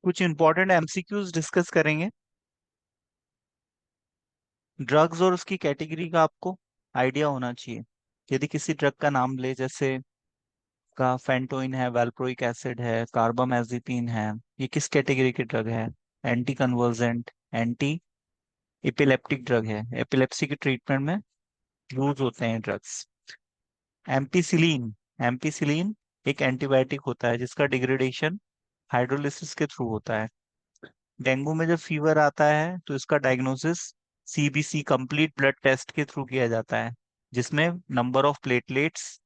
कुछ important MCQs discuss करेंगे। Drugs और उसकी कैटेगरी का आपको आइडिया होना चाहिए। यदि किसी ड्रग का नाम ले, जैसे का फेंटोइन है, वैल्प्रोइक एसिड है, कार्बामेजेपिन है, ये किस कैटेगरी के ड्रग है? Anti convergent, anti epileptic drug है। एपिलेप्सी के ट्रीटमेंट में यूज होते हैं ड्रग्स। एम्पिसिलिन, एम्पिसिलिन एक एंटीबायोटिक होता है जिसका डिग्रेडेशन हाइड्रोलिसिस के थ्रू होता है। डेंगू में जब फीवर आता है तो इसका diagnosis CBC complete blood test के थ्रू किया जाता है, जिसमें नंबर ऑफ प्लेटलेट्स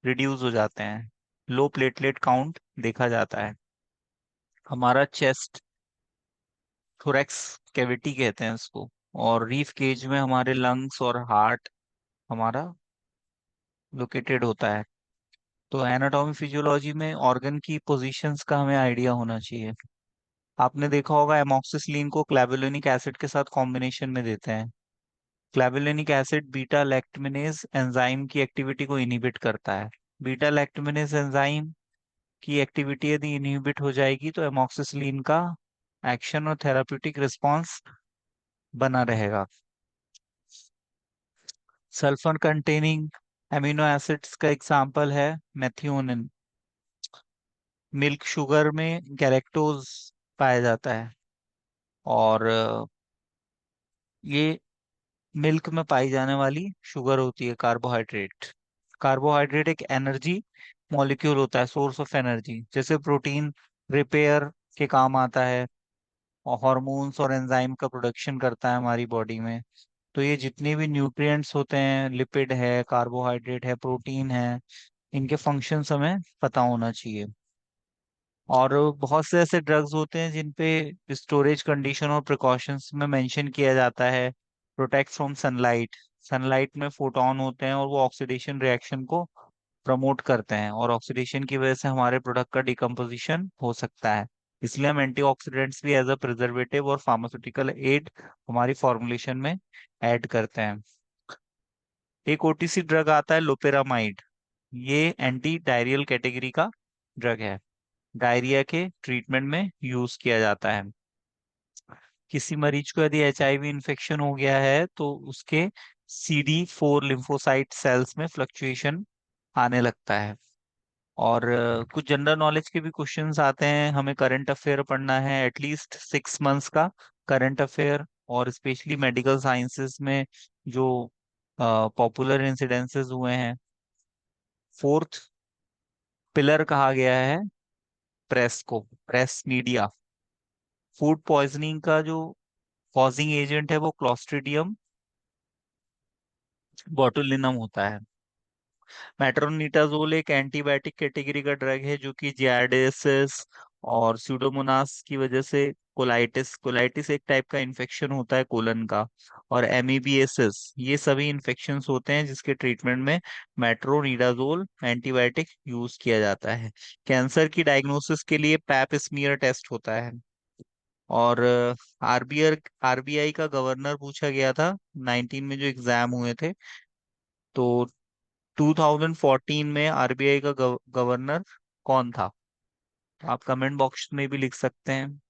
रिड्यूस हो जाते हैं, लो प्लेटलेट काउंट देखा जाता है। हमारा चेस्ट, थोरैक्स कैविटी कहते हैं इसको, और रीफ केज में हमारे लंग्स और हार्ट हमारा लोकेटेड होता है। तो एनाटॉमी फिजियोलॉजी में ऑर्गन की पोजीशंस का हमें आइडिया होना चाहिए। आपने देखा होगा एमोक्सिसिलिन को क्लैबुलिनिक एसिड के साथ कॉम्बिनेशन में देते हैं। क्लैबुलिनिक एसिड बीटा लैक्टमेनेज एंजाइम की एक्टिविटी को इनहिबिट करता है। बीटा लैक्टमेनेज एंजाइम की एक्टिविटी यदि इनहिबिट हो जाएगी तो एमोक्सिसिलिन का एक्शन और थेराप्यूटिक रिस्पांस बना रहेगा। सल्फर कंटेनिंग एमिनो एसिड्स का एग्जांपल है मेथिओनिन। मिल्क शुगर में गैलेक्टोज पाया जाता है, और ये मिल्क में पाई जाने वाली शुगर होती है, कार्बोहाइड्रेट। कार्बोहाइड्रेट एक एनर्जी मॉलिक्यूल होता है, सोर्स ऑफ एनर्जी। जैसे प्रोटीन रिपेयर के काम आता है और हॉर्मोन्स और एंजाइम का प्रोडक्शन करता है हमारी बॉडी में। तो ये जितने भी न्यूट्रिएंट्स होते हैं, लिपिड है, कार्बोहाइड्रेट है, प्रोटीन है, इनके फंक्शंस हमें पता होना चाहिए। और बहुत से ऐसे ड्रग्स होते हैं जिन पे स्टोरेज कंडीशन और प्रिकॉशंस में मेंशन किया जाता है। प्रोटेक्ट फ्रॉम सनलाइट, सनलाइट में फोटोन होते हैं और वो ऑक्सीडेशन रिएक्शन को प्रमोट करते हैं, और ऑक्सीडेशन की वजह से हमारे प्रोडक्ट का डिकम्पोजिशन हो सकता है। इसलिए हम एंटीऑक्सीडेंट्स भी एज अ प्रिजर्वेटिव और फार्मास्यूटिकल एड हमारी फॉर्मुलेशन में ऐड करते हैं। एक ओटीसी ड्रग आता है लोपेरामाइड। ये एंटी डायरियल कैटेगरी का ड्रग है। डायरिया के ट्रीटमेंट में यूज किया जाता है। किसी मरीज को यदि एचआईवी इन्फेक्शन हो गया है तो उसके CD4 लिम्फोसाइट सेल्स में फ्लक्चुएशन आने लगता है। और कुछ जनरल नॉलेज के भी क्वेश्चंस आते हैं। हमें करंट अफेयर पढ़ना है, एटलीस्ट 6 मंथ्स का करंट अफेयर, और स्पेशली मेडिकल साइंसेज में जो पॉपुलर इंसिडेंसेस हुए हैं। फोर्थ पिलर कहा गया है प्रेस को, प्रेस मीडिया। फूड पॉइजनिंग का जो कॉजिंग एजेंट है वो क्लॉस्ट्रिडियम बोटुलिनम होता है। मेट्रोनिडाजोल एक एंटीबायोटिक कैटेगरी का ड्रग है जो कि जियार्डियासिस और स्यूडोमोनास की वजह से कोलाइटिस, कोलाइटिस एक टाइप का इन्फेक्शन होता है कोलन का, और एमीबिएसिस, ये सभी इन्फेक्शंस होते हैं जिसके ट्रीटमेंट में मेट्रोनिडाजोल एंटीबायोटिक यूज किया जाता है। कैंसर की डायग्नोसिस के लिए पैप स्मीयर टेस्ट होता है। और आरबीआई का गवर्नर पूछा गया था 19 में जो एग्जाम हुए थे। तो 2014 में आरबीआई का गवर्नर कौन था? आप कमेंट बॉक्स में भी लिख सकते हैं।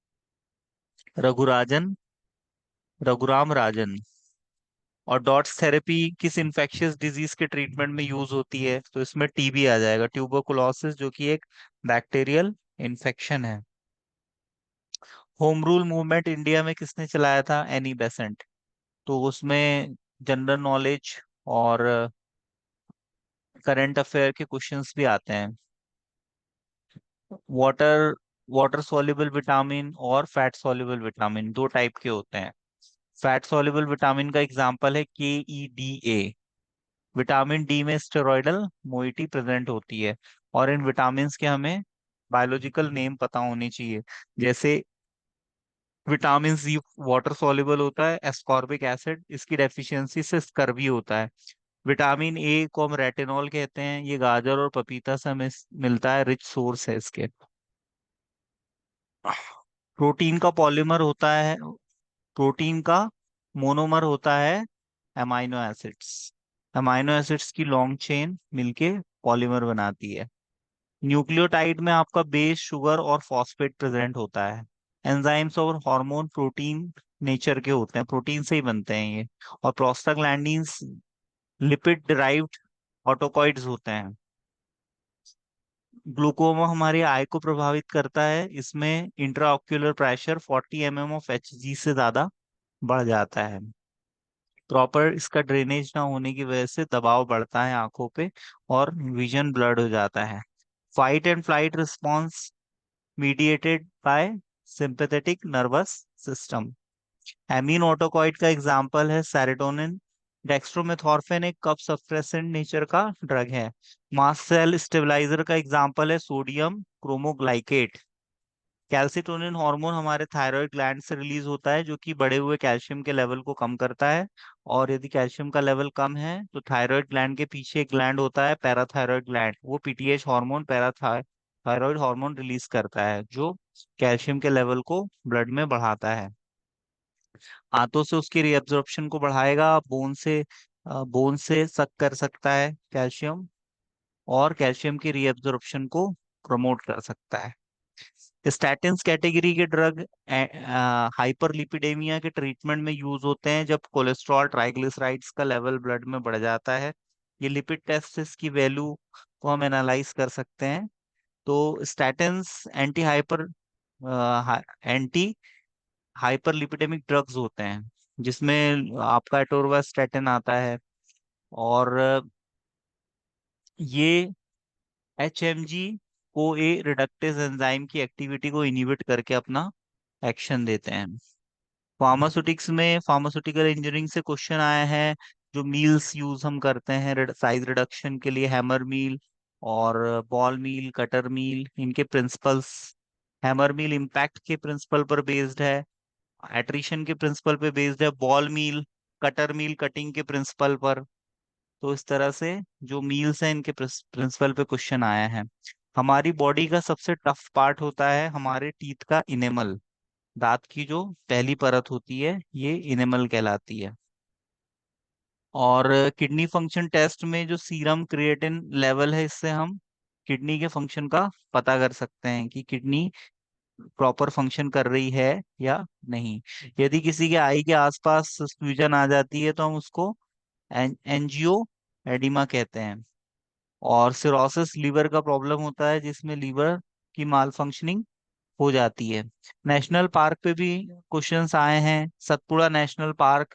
रघुराजन, रघुराम राजन। और डॉट्स थेरेपी किस इन्फेक्शियस डिजीज के ट्रीटमेंट में यूज होती है? तो इसमें टीबी आ जाएगा, ट्यूबरकुलोसिस, जो कि एक बैक्टीरियल इन्फेक्शन है। होम रूल मूवमेंट इंडिया में किसने चलाया था? Annie Besant. तो उसमें जनरल नॉलेज और करंट अफेयर के क्वेश्चंस भी आते हैं। वाटर, वाटर सॉल्युबल विटामिन और फैट सॉल्युबल विटामिन दो टाइप के होते हैं। फैट सॉल्युबल विटामिन का एग्जांपल है KEDA। विटामिन डी में स्टेरॉयडल मोइटी प्रेजेंट होती है, और इन विटामिन के हमें बायोलॉजिकल नेम पता होनी चाहिए। जैसे विटामिन सी वाटर सॉल्युबल होता है, एस्कॉर्बिक एसिड, इसकी डेफिशिएंसी से स्कर्वी होता है। विटामिन ए को हम रेटिनॉल कहते हैं, ये गाजर और पपीता से हमें मिलता है, रिच सोर्स है इसके। प्रोटीन का पॉलीमर होता है, प्रोटीन का मोनोमर होता है अमाइनो एसिड्स। अमाइनो एसिड्स की लॉन्ग चेन मिलके पॉलीमर बनाती है। न्यूक्लियोटाइड में आपका बेस, शुगर और फॉस्फेट प्रेजेंट होता है। एंजाइम्स और हार्मोन प्रोटीन नेचर के होते हैं, प्रोटीन से ही बनते हैं ये। और प्रोस्टाग्लैंडिन्स लिपिड डिराइव्ड ऑटोकॉइड्स होते हैं। ग्लूकोमा हमारे आई को प्रभावित करता है, इसमें intraocular pressure 40 mm of Hg से ज्यादा बढ़ जाता है। प्रॉपर इसका ड्रेनेज ना होने की वजह से दबाव बढ़ता है आंखों पे और विजन ब्लर्ड हो जाता है। Fight and flight response mediated by sympathetic nervous system. Amine autocoid का एग्जाम्पल है सेरोटोनिन। डेक्स्ट्रोमेथॉर्फिन एक कफ सप्रेसेंट नेचर का ड्रग है। मास्ट सेल स्टेबलाइजर का एग्जाम्पल है सोडियम क्रोमोग्लाइकेट। कैल्सिटोनिन हार्मोन हमारे थायराइड ग्लैंड से रिलीज होता है, जो कि बढ़े हुए कैल्शियम के लेवल को कम करता है। और यदि कैल्शियम का लेवल कम है तो थायराइड ग्लैंड के पीछे एक ग्लैंड होता है पैराथायराइड ग्लैंड, वो PTH hormone parathyroid hormone release करता है, जो कैल्शियम के लेवल को ब्लड में बढ़ाता है। हाथों से उसकी रीअब्जॉर्प्शन को बढ़ाएगा, बोन से सक कर सकता है कैल्शियम, और कैल्शियम की रीअब्जॉर्प्शन को प्रमोट कर सकता है। स्टैटिन्स कैटेगरी के ड्रग हाइपरलिपिडेमिया के ट्रीटमेंट में यूज होते हैं जब कोलेस्ट्रॉल ट्राइग्लिसराइड्स का लेवल ब्लड में बढ़ जाता है। ये लिपिड टेस्ट से इसकी वैल्यू को हम एनालाइज कर सकते हैं। तो स्टैटिन्स एंटी हाइपरलिपिडेमिक ड्रग्स होते हैं, जिसमें आपका एटोरवास्टैटिन आता है। और ये HMG को ए रिडक्टेज एंजाइम की एक्टिविटी को इनिबिट करके अपना एक्शन देते हैं। फार्मास्यूटिक्स में फार्मास्यूटिकल इंजीनियरिंग से क्वेश्चन आया है। जो मील्स यूज हम करते हैं साइज रिडक्शन के लिए, हैमर मील और बॉल मील, कटर मील, इनके प्रिंसिपल्स। हैमर मील इम्पैक्ट के प्रिंसिपल पर बेस्ड है, एट्रिशन के प्रिंसिपल पे बेस्ड है। बॉल मील, कटर मील कटिंग के प्रिंसिपल पर। तो इस तरह से जो मील्स हैं इनके प्रिंसिपल पे क्वेश्चन आया है। हमारी बॉडी का सबसे टफ पार्ट होता है हमारे टीथ का इनेमल। दांत की जो पहली परत होती है ये इनेमल कहलाती है। और किडनी फंक्शन टेस्ट में जो सीरम क्रिएटिन लेवल है, इससे हम किडनी के फंक्शन का पता कर सकते हैं कि किडनी प्रॉपर फंक्शन कर रही है या नहीं। यदि किसी के आई के आसपास सूजन आ जाती है तो हम उसको एंजियो एडिमा कहते हैं। और सिरोसिस लीवर का प्रॉब्लम होता है, जिसमें लीवर की माल फंक्शनिंग हो जाती है। नेशनल पार्क पे भी क्वेश्चंस आए हैं। सतपुड़ा नेशनल पार्क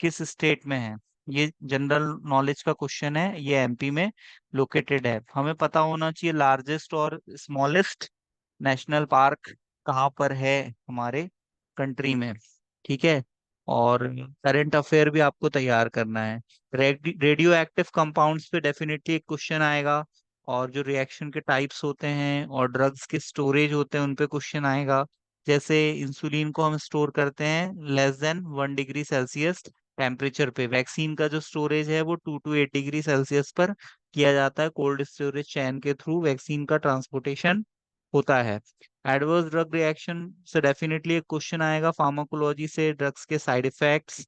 किस स्टेट में है? ये जनरल नॉलेज का क्वेश्चन है, ये एमपी में लोकेटेड है। हमें पता होना चाहिए लार्जेस्ट और स्मॉलेस्ट नेशनल पार्क कहाँ पर है हमारे कंट्री में। ठीक है। और करंट अफेयर भी आपको तैयार करना है। रेडियो एक्टिव कंपाउंड्स पे डेफिनेटली एक क्वेश्चन आएगा। और जो रिएक्शन के टाइप्स होते हैं और ड्रग्स के स्टोरेज होते हैं उन पे क्वेश्चन आएगा। जैसे इंसुलिन को हम स्टोर करते हैं << टेम्परेचर पे। वैक्सीन का जो स्टोरेज है वो 2 to 8 डिग्री सेल्सियस पर किया जाता है। कोल्ड स्टोरेज चैन के थ्रू वैक्सीन का ट्रांसपोर्टेशन होता है। एडवर्स ड्रग रिएक्शन से डेफिनेटली एक क्वेश्चन आएगा, फार्माकोलॉजी से ड्रग्स के साइड इफेक्ट्स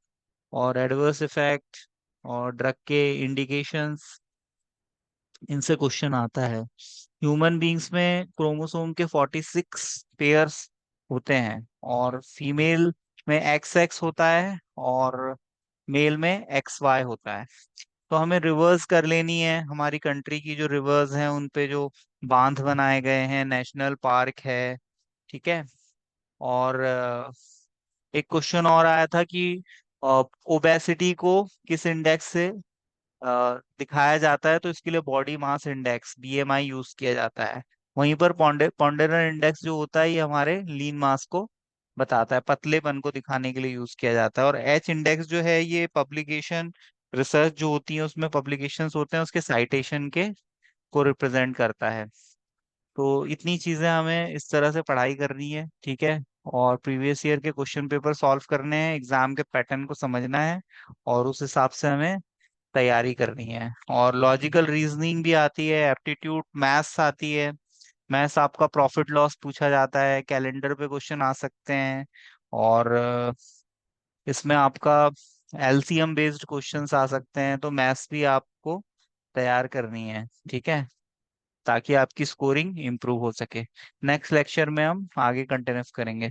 और एडवर्स इफेक्ट और ड्रग के इंडिकेशंस, इनसे क्वेश्चन आता है। ह्यूमन बींग्स में क्रोमोसोम के 46 पेयर्स होते हैं, और फीमेल में XX होता है और मेल में XY होता है। तो हमें रिवर्स कर लेनी है हमारी कंट्री की जो रिवर्स हैं उन पे जो बांध बनाए गए हैं, नेशनल पार्क है। ठीक है। और एक क्वेश्चन और आया था कि ओबेसिटी को किस इंडेक्स से दिखाया जाता है? तो इसके लिए body mass index BMI use किया जाता है। वहीं पर पॉन्डेरल इंडेक्स जो होता है ये हमारे लीन मास को बताता है, पतलेपन को दिखाने के लिए यूज किया जाता है। और H इंडेक्स जो है ये पब्लिकेशन, रिसर्च जो होती है उसमें पब्लिकेशंस होते हैं उसके साइटेशन के को रिप्रेजेंट करता है। तो इतनी चीजें हमें इस तरह से पढ़ाई करनी है। ठीक है। और प्रीवियस ईयर के क्वेश्चन पेपर सॉल्व करने हैं, एग्जाम के पैटर्न को समझना है, और उस हिसाब से हमें तैयारी करनी है। और लॉजिकल रीजनिंग भी आती है, एप्टीट्यूड मैथ्स आती है। मैथ्स आपका प्रॉफिट लॉस पूछा जाता है, कैलेंडर पे क्वेश्चन आ सकते हैं। और इसमें आपका LCM बेस्ड क्वेश्चंस आ सकते हैं। तो मैथ्स भी आपको तैयार करनी है। ठीक है। ताकि आपकी स्कोरिंग इम्प्रूव हो सके। नेक्स्ट लेक्चर में हम आगे कंटिन्यू करेंगे।